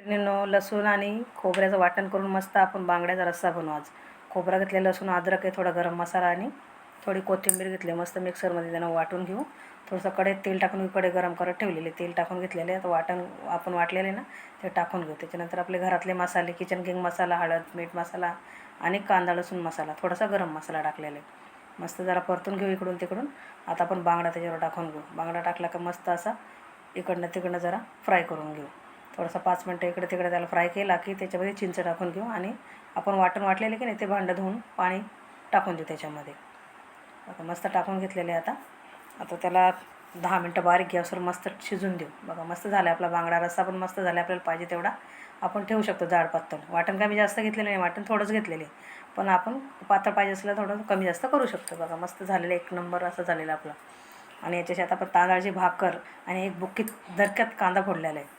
लसूण आणि खोबऱ्याचं वाटण करून मस्त आपण बांगड्याचा रस्सा बनवू आज. खोबरं घेतले, लसूण, अद्रक आहे, थोडा गरम मसाला आणि थोडी कोथिंबीर घेतली. मस्त मिक्सरमध्ये त्यांना वाटून घेऊ. थोडंसं कढईत तेल टाकून कढई गरम करत ठेवलेले, तेल टाकून घेतलेले. आता वाटण आपण वाटलेले ना ते टाकून घेऊ. त्याच्यानंतर आपले घरातले मसाले, किचन किंग मसाला, हळद, मीठ मसाला आणि कांदा लसूण मसाला, थोडासा गरम मसाला टाकलेला आहे. मस्त जरा परतून घेऊ इकडून तिकडून. आता आपण बांगडा त्याच्यावर टाकून घेऊ. बांगडा टाकला का मस्त असा इकडनं तिकडनं जरा फ्राय करून घेऊ. थोडासा 5 मिनटं इकडे तिकडे त्याला फ्राय केला की त्याच्यामध्ये चिंच टाकून घेऊ आणि आपण वाटण वाटलेले की नाही ते भांडं धुवून पाणी टाकून देऊ त्याच्यामध्ये. आता मस्त टाकून घेतलेले. आता त्याला 10 मिनटं बारीक गॅसवर मस्त शिजून देऊ. बघा मस्त झाला आपला बांगडा रस्सा पण मस्त झाला. आपल्याला पाहिजे तेवढा आपण ठेवू शकतो जाड पातळ. वाटण कमी जास्त घेतलेलं नाही, वाटण थोडंच घेतलेले, पण आपण पातळ पाहिजे असलं थोडं कमी जास्त करू शकतो. बघा मस्त झालेलं, एक नंबर असं झालेलं आपलं. आणि याच्याशी आता आपण तांदळाची भाकर आणि एक बुक्कीत दणक्यात कांदा फोडलेला आहे.